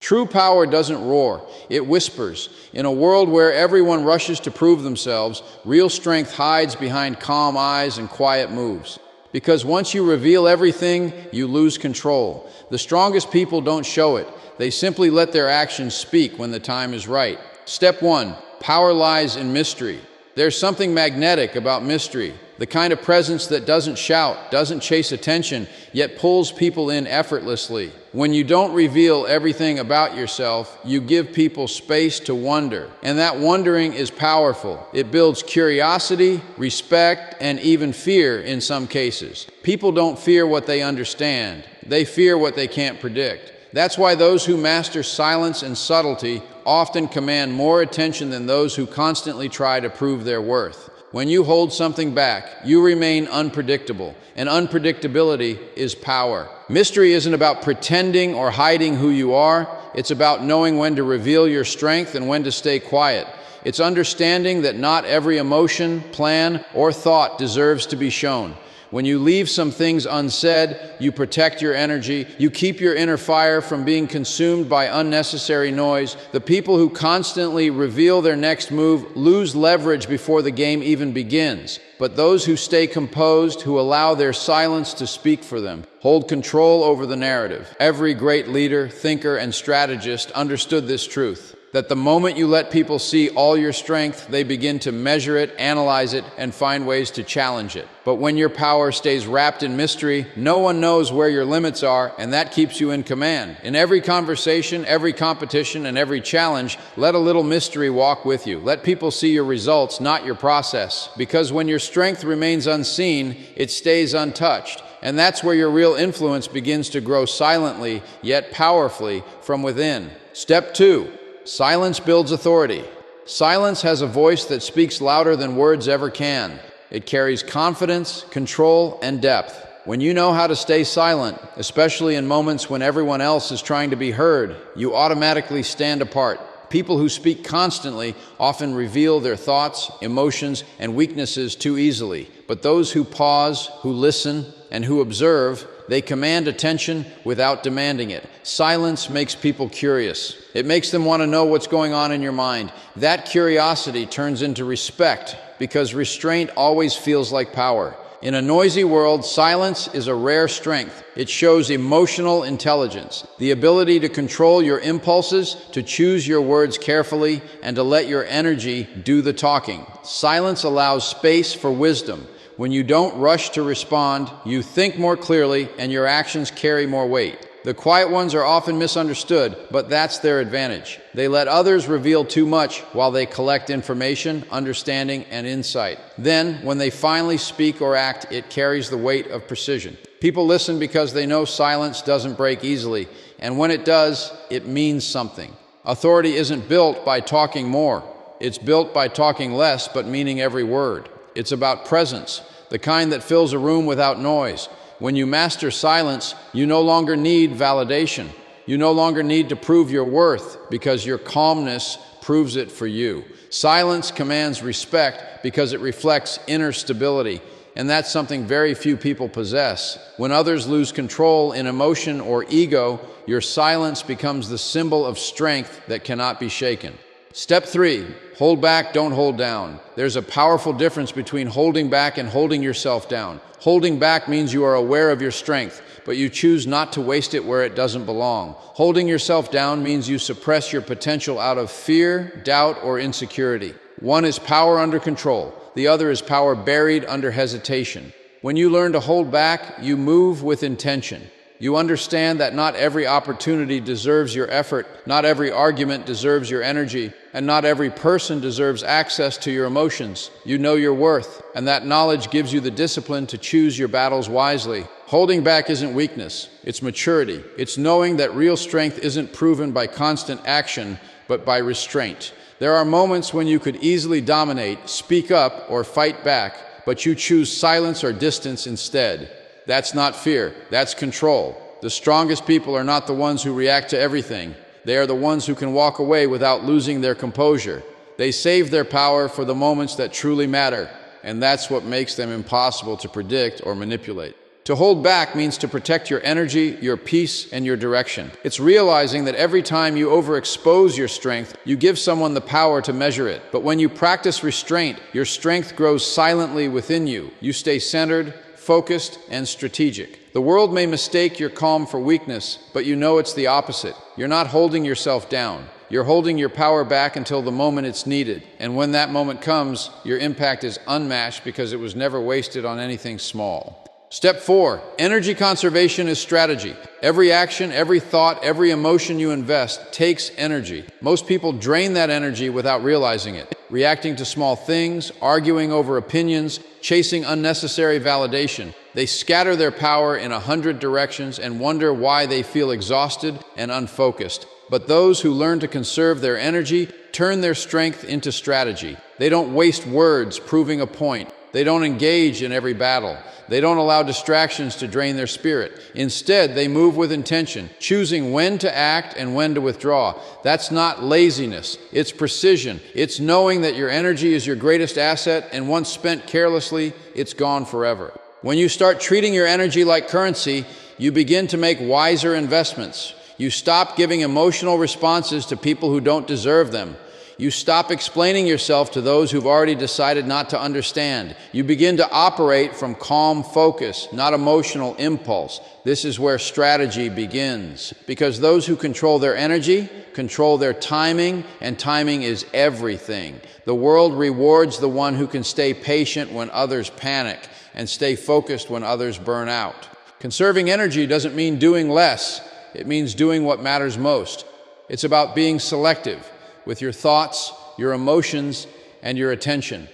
True power doesn't roar, it whispers. In a world where everyone rushes to prove themselves, real strength hides behind calm eyes and quiet moves. Because once you reveal everything, you lose control. The strongest people don't show it. They simply let their actions speak when the time is right. Step 1. Power lies in mystery. There's something magnetic about mystery, the kind of presence that doesn't shout, doesn't chase attention, yet pulls people in effortlessly. When you don't reveal everything about yourself, you give people space to wonder. And that wondering is powerful. It builds curiosity, respect, and even fear in some cases. People don't fear what they understand. They fear what they can't predict. That's why those who master silence and subtlety often command more attention than those who constantly try to prove their worth. When you hold something back, you remain unpredictable, and unpredictability is power. Mystery isn't about pretending or hiding who you are. It's about knowing when to reveal your strength and when to stay quiet. It's understanding that not every emotion, plan, or thought deserves to be shown. When you leave some things unsaid, you protect your energy, you keep your inner fire from being consumed by unnecessary noise. The people who constantly reveal their next move lose leverage before the game even begins. But those who stay composed, who allow their silence to speak for them, hold control over the narrative. Every great leader, thinker, and strategist understood this truth, that the moment you let people see all your strength, they begin to measure it, analyze it, and find ways to challenge it. But when your power stays wrapped in mystery, no one knows where your limits are, and that keeps you in command. In every conversation, every competition, and every challenge, let a little mystery walk with you. Let people see your results, not your process. Because when your strength remains unseen, it stays untouched. And that's where your real influence begins to grow silently, yet powerfully, from within. Step 2. Silence builds authority. Silence has a voice that speaks louder than words ever can. It carries confidence, control, and depth. When you know how to stay silent, especially in moments when everyone else is trying to be heard, you automatically stand apart. People who speak constantly often reveal their thoughts, emotions, and weaknesses too easily. But those who pause, who listen, and who observe, they command attention without demanding it. Silence makes people curious. It makes them want to know what's going on in your mind. That curiosity turns into respect, because restraint always feels like power. In a noisy world, silence is a rare strength. It shows emotional intelligence, the ability to control your impulses, to choose your words carefully, and to let your energy do the talking. Silence allows space for wisdom. When you don't rush to respond, you think more clearly, and your actions carry more weight. The quiet ones are often misunderstood, but that's their advantage. They let others reveal too much while they collect information, understanding, and insight. Then, when they finally speak or act, it carries the weight of precision. People listen because they know silence doesn't break easily, and when it does, it means something. Authority isn't built by talking more. It's built by talking less, but meaning every word. It's about presence, the kind that fills a room without noise. When you master silence, you no longer need validation. You no longer need to prove your worth, because your calmness proves it for you. Silence commands respect because it reflects inner stability, and that's something very few people possess. When others lose control in emotion or ego, your silence becomes the symbol of strength that cannot be shaken. Step 3. Hold back, don't hold down. There's a powerful difference between holding back and holding yourself down. Holding back means you are aware of your strength, but you choose not to waste it where it doesn't belong. Holding yourself down means you suppress your potential out of fear, doubt, or insecurity. One is power under control. The other is power buried under hesitation. When you learn to hold back, you move with intention. You understand that not every opportunity deserves your effort, not every argument deserves your energy, and not every person deserves access to your emotions. You know your worth, and that knowledge gives you the discipline to choose your battles wisely. Holding back isn't weakness, it's maturity. It's knowing that real strength isn't proven by constant action, but by restraint. There are moments when you could easily dominate, speak up, or fight back, but you choose silence or distance instead. That's not fear, that's control. The strongest people are not the ones who react to everything. They are the ones who can walk away without losing their composure. They save their power for the moments that truly matter, and that's what makes them impossible to predict or manipulate. To hold back means to protect your energy, your peace, and your direction. It's realizing that every time you overexpose your strength, you give someone the power to measure it. But when you practice restraint, your strength grows silently within you. You stay centered, focused, and strategic. The world may mistake your calm for weakness, but you know it's the opposite. You're not holding yourself down. You're holding your power back until the moment it's needed. And when that moment comes, your impact is unmatched because it was never wasted on anything small. Step 4, energy conservation is strategy. Every action, every thought, every emotion you invest takes energy. Most people drain that energy without realizing it, reacting to small things, arguing over opinions, chasing unnecessary validation. They scatter their power in 100 directions and wonder why they feel exhausted and unfocused. But those who learn to conserve their energy turn their strength into strategy. They don't waste words proving a point. They don't engage in every battle. They don't allow distractions to drain their spirit. Instead, they move with intention, choosing when to act and when to withdraw. That's not laziness, it's precision. It's knowing that your energy is your greatest asset, and once spent carelessly, it's gone forever. When you start treating your energy like currency, you begin to make wiser investments. You stop giving emotional responses to people who don't deserve them. You stop explaining yourself to those who've already decided not to understand. You begin to operate from calm focus, not emotional impulse. This is where strategy begins. Because those who control their energy control their timing, and timing is everything. The world rewards the one who can stay patient when others panic and stay focused when others burn out. Conserving energy doesn't mean doing less. It means doing what matters most. It's about being selective with your thoughts, your emotions, and your attention.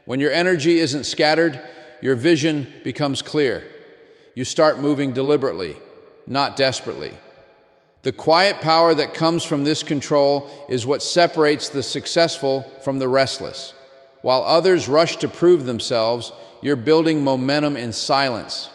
When your energy isn't scattered, your vision becomes clear. You start moving deliberately, not desperately. The quiet power that comes from this control is what separates the successful from the restless. While others rush to prove themselves, you're building momentum in silence.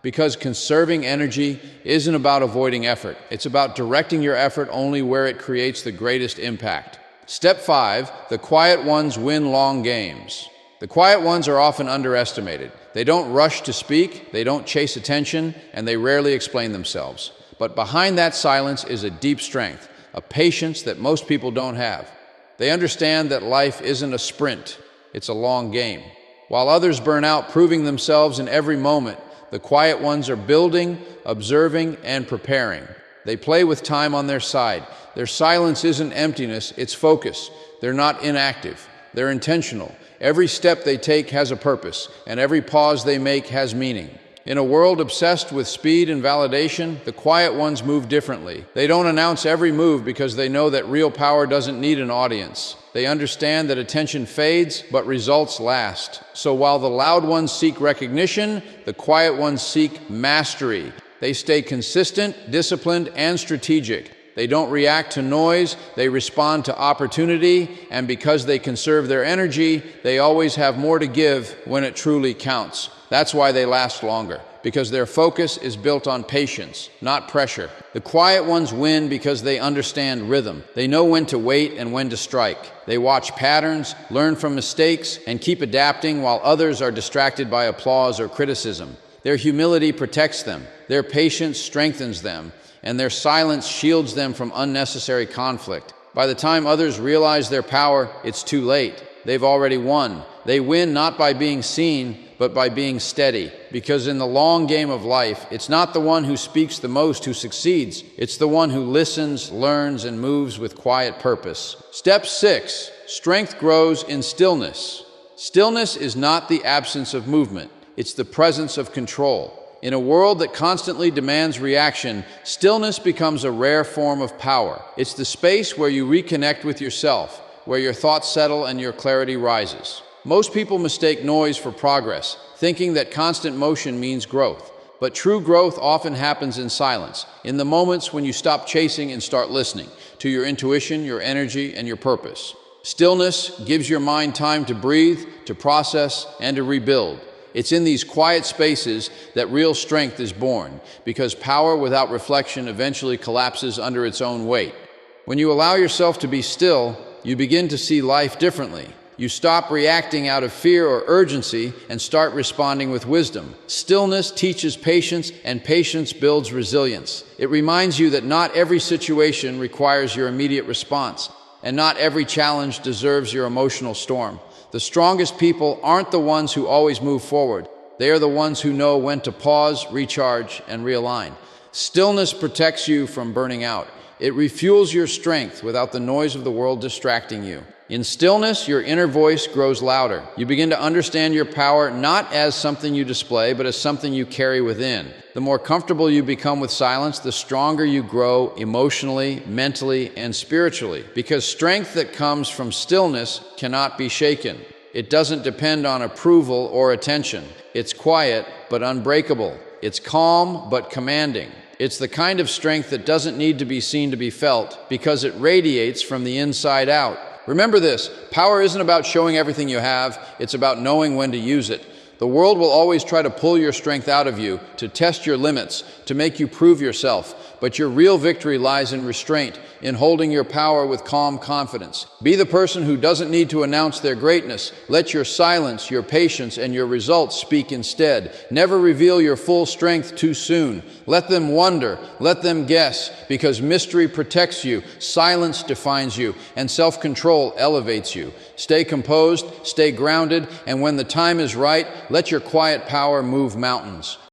Because conserving energy isn't about avoiding effort. It's about directing your effort only where it creates the greatest impact. Step 5, the quiet ones win long games. The quiet ones are often underestimated. They don't rush to speak, they don't chase attention, and they rarely explain themselves. But behind that silence is a deep strength, a patience that most people don't have. They understand that life isn't a sprint, it's a long game. While others burn out proving themselves in every moment, the quiet ones are building, observing, and preparing. They play with time on their side. Their silence isn't emptiness, it's focus. They're not inactive, they're intentional. Every step they take has a purpose, and every pause they make has meaning. In a world obsessed with speed and validation, the quiet ones move differently. They don't announce every move because they know that real power doesn't need an audience. They understand that attention fades, but results last. So while the loud ones seek recognition, the quiet ones seek mastery. They stay consistent, disciplined, and strategic. They don't react to noise, they respond to opportunity, and because they conserve their energy, they always have more to give when it truly counts. That's why they last longer, because their focus is built on patience, not pressure. The quiet ones win because they understand rhythm. They know when to wait and when to strike. They watch patterns, learn from mistakes, and keep adapting while others are distracted by applause or criticism. Their humility protects them, their patience strengthens them, and their silence shields them from unnecessary conflict. By the time others realize their power, it's too late. They've already won. They win not by being seen, but by being steady. Because in the long game of life, it's not the one who speaks the most who succeeds. It's the one who listens, learns, and moves with quiet purpose. Step 6, strength grows in stillness. Stillness is not the absence of movement. It's the presence of control. In a world that constantly demands reaction, stillness becomes a rare form of power. It's the space where you reconnect with yourself, where your thoughts settle and your clarity rises. Most people mistake noise for progress, thinking that constant motion means growth. But true growth often happens in silence, in the moments when you stop chasing and start listening to your intuition, your energy, and your purpose. Stillness gives your mind time to breathe, to process, and to rebuild. It's in these quiet spaces that real strength is born, because power without reflection eventually collapses under its own weight. When you allow yourself to be still, you begin to see life differently. You stop reacting out of fear or urgency and start responding with wisdom. Stillness teaches patience, and patience builds resilience. It reminds you that not every situation requires your immediate response, and not every challenge deserves your emotional storm. The strongest people aren't the ones who always move forward. They are the ones who know when to pause, recharge, and realign. Stillness protects you from burning out. It refuels your strength without the noise of the world distracting you. In stillness, your inner voice grows louder. You begin to understand your power not as something you display, but as something you carry within. The more comfortable you become with silence, the stronger you grow emotionally, mentally, and spiritually. Because strength that comes from stillness cannot be shaken. It doesn't depend on approval or attention. It's quiet, but unbreakable. It's calm, but commanding. It's the kind of strength that doesn't need to be seen to be felt, because it radiates from the inside out. Remember this, power isn't about showing everything you have, it's about knowing when to use it. The world will always try to pull your strength out of you, to test your limits, to make you prove yourself. But your real victory lies in restraint, in holding your power with calm confidence. Be the person who doesn't need to announce their greatness. Let your silence, your patience, and your results speak instead. Never reveal your full strength too soon. Let them wonder, let them guess, because mystery protects you, silence defines you, and self-control elevates you. Stay composed, stay grounded, and when the time is right, let your quiet power move mountains.